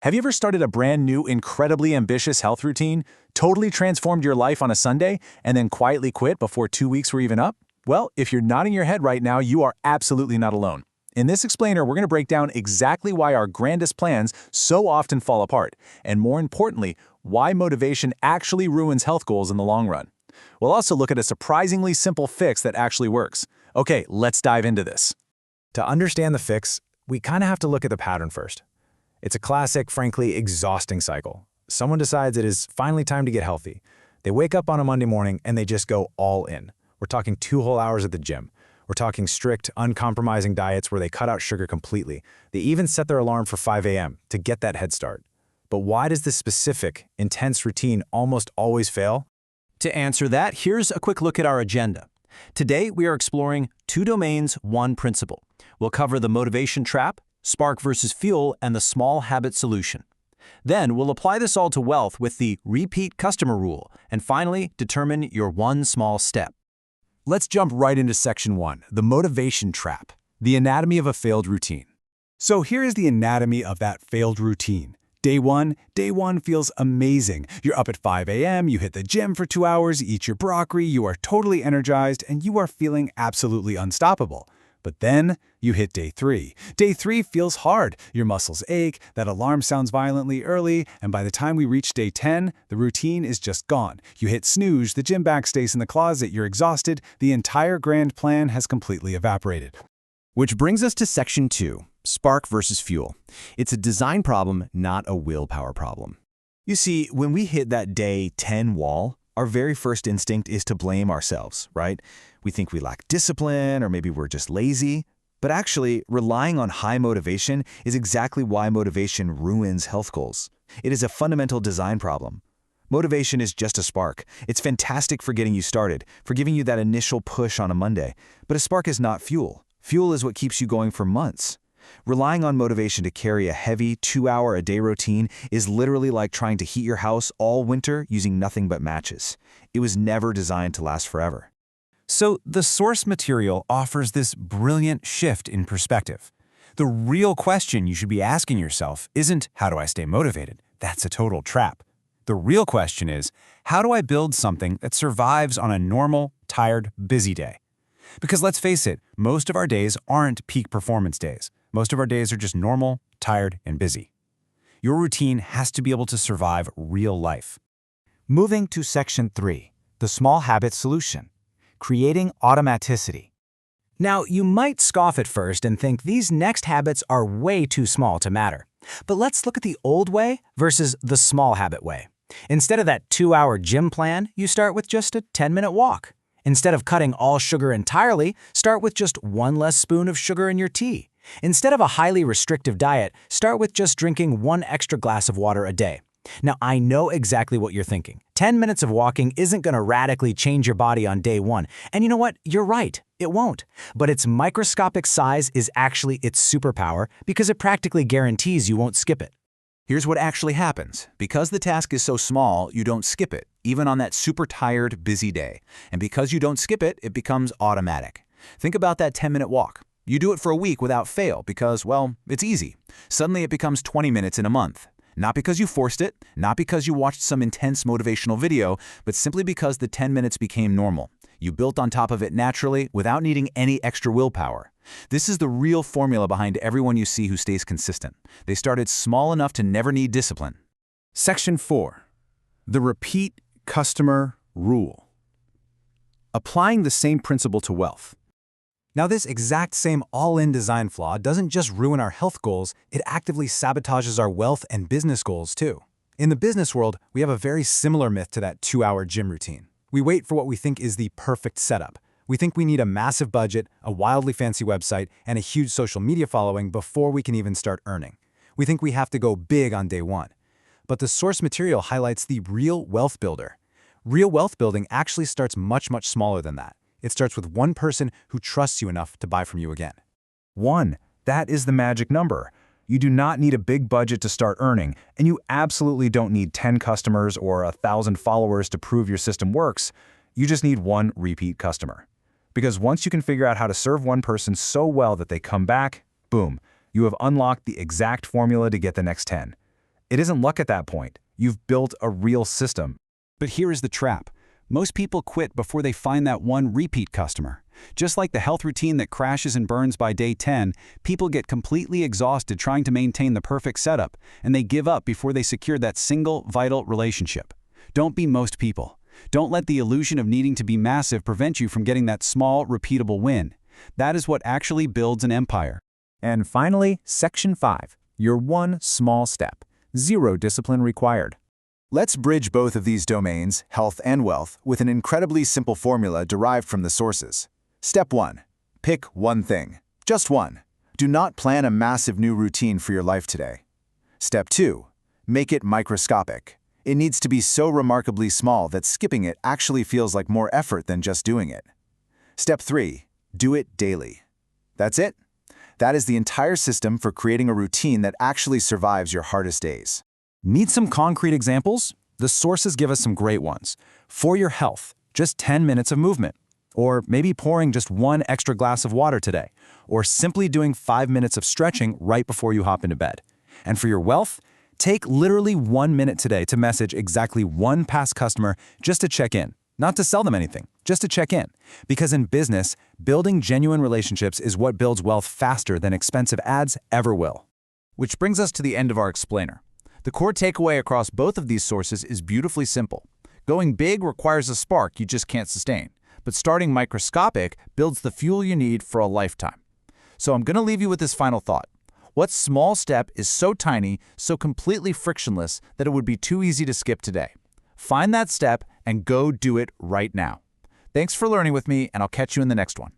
Have you ever started a brand new, incredibly ambitious health routine, totally transformed your life on a Sunday, and then quietly quit before 2 weeks were even up? Well, if you're nodding your head right now, you are absolutely not alone. In this explainer, we're going to break down exactly why our grandest plans so often fall apart, and more importantly, why motivation actually ruins health goals in the long run. We'll also look at a surprisingly simple fix that actually works. Okay, let's dive into this. To understand the fix, we kind of have to look at the pattern first. It's a classic, frankly, exhausting cycle. Someone decides it is finally time to get healthy. They wake up on a Monday morning and they just go all in. We're talking 2 whole hours at the gym. We're talking strict, uncompromising diets where they cut out sugar completely. They even set their alarm for 5 a.m. to get that head start. But why does this specific, intense routine almost always fail? To answer that, here's a quick look at our agenda. Today, we are exploring 2 domains, 1 principle. We'll cover the motivation trap, spark versus fuel, and the small habit solution. Then, we'll apply this all to wealth with the repeat customer rule, and finally, determine your 1 small step. Let's jump right into section 1, the motivation trap, the anatomy of a failed routine. So here is the anatomy of that failed routine. Day one feels amazing. You're up at 5 a.m., you hit the gym for 2 hours, eat your broccoli, you are totally energized, and you are feeling absolutely unstoppable. But then you hit day 3. Day 3 feels hard. Your muscles ache, that alarm sounds violently early, and by the time we reach day 10, the routine is just gone. You hit snooze, the gym bag stays in the closet, you're exhausted, the entire grand plan has completely evaporated. Which brings us to section 2, spark versus fuel. It's a design problem, not a willpower problem. You see, when we hit that day 10 wall, our very first instinct is to blame ourselves, right? We think we lack discipline, or maybe we're just lazy. But actually, relying on high motivation is exactly why motivation ruins health goals. It is a fundamental design problem. Motivation is just a spark. It's fantastic for getting you started, for giving you that initial push on a Monday. But a spark is not fuel. Fuel is what keeps you going for months. Relying on motivation to carry a heavy 2-hour-a-day routine is literally like trying to heat your house all winter using nothing but matches. It was never designed to last forever. So the source material offers this brilliant shift in perspective. The real question you should be asking yourself isn't, how do I stay motivated? That's a total trap. The real question is, how do I build something that survives on a normal, tired, busy day? Because let's face it, most of our days aren't peak performance days. Most of our days are just normal, tired, and busy. Your routine has to be able to survive real life. Moving to section 3, the small habit solution, creating automaticity. Now, you might scoff at first and think these next habits are way too small to matter. But let's look at the old way versus the small habit way. Instead of that 2-hour gym plan, you start with just a 10-minute walk. Instead of cutting all sugar entirely, start with just 1 less spoon of sugar in your tea. Instead of a highly restrictive diet, start with just drinking 1 extra glass of water a day. Now, I know exactly what you're thinking. 10 minutes of walking isn't going to radically change your body on day 1. And you know what? You're right. It won't. But its microscopic size is actually its superpower because it practically guarantees you won't skip it. Here's what actually happens. Because the task is so small, you don't skip it, even on that super tired, busy day. And because you don't skip it, it becomes automatic. Think about that 10-minute walk. You do it for a week without fail because, well, it's easy. Suddenly it becomes 20 minutes in a month. Not because you forced it, not because you watched some intense motivational video, but simply because the 10 minutes became normal. You built on top of it naturally without needing any extra willpower. This is the real formula behind everyone you see who stays consistent. They started small enough to never need discipline. Section 4. The repeat customer rule. Applying the same principle to wealth. Now, this exact same all-in design flaw doesn't just ruin our health goals, it actively sabotages our wealth and business goals too. In the business world, we have a very similar myth to that 2-hour gym routine. We wait for what we think is the perfect setup. We think we need a massive budget, a wildly fancy website, and a huge social media following before we can even start earning. We think we have to go big on day 1. But the source material highlights the real wealth builder. Real wealth building actually starts much, much smaller than that. It starts with 1 person who trusts you enough to buy from you again. 1. That is the magic number. You do not need a big budget to start earning, and you absolutely don't need 10 customers or 1,000 followers to prove your system works. You just need 1 repeat customer. Because once you can figure out how to serve 1 person so well that they come back, boom, you have unlocked the exact formula to get the next 10. It isn't luck at that point. You've built a real system. But here is the trap. Most people quit before they find that one repeat customer. Just like the health routine that crashes and burns by day 10, people get completely exhausted trying to maintain the perfect setup, and they give up before they secure that single, vital relationship. Don't be most people. Don't let the illusion of needing to be massive prevent you from getting that small, repeatable win. That is what actually builds an empire. And finally, Section 5. Your one small step. Zero discipline required. Let's bridge both of these domains, health and wealth, with an incredibly simple formula derived from the sources. Step 1. Pick one thing. Just one. Do not plan a massive new routine for your life today. Step 2. Make it microscopic. It needs to be so remarkably small that skipping it actually feels like more effort than just doing it. Step 3. Do it daily. That's it. That is the entire system for creating a routine that actually survives your hardest days. Need some concrete examples? The sources give us some great ones. For your health, just 10 minutes of movement. Or maybe pouring just one extra glass of water today. Or simply doing 5 minutes of stretching right before you hop into bed. And for your wealth, take literally 1 minute today to message exactly one past customer just to check in. Not to sell them anything, just to check in. Because in business, building genuine relationships is what builds wealth faster than expensive ads ever will. Which brings us to the end of our explainer. The core takeaway across both of these sources is beautifully simple. Going big requires a spark you just can't sustain, but starting microscopic builds the fuel you need for a lifetime. So I'm going to leave you with this final thought. What small step is so tiny, so completely frictionless that it would be too easy to skip today? Find that step and go do it right now. Thanks for learning with me, and I'll catch you in the next one.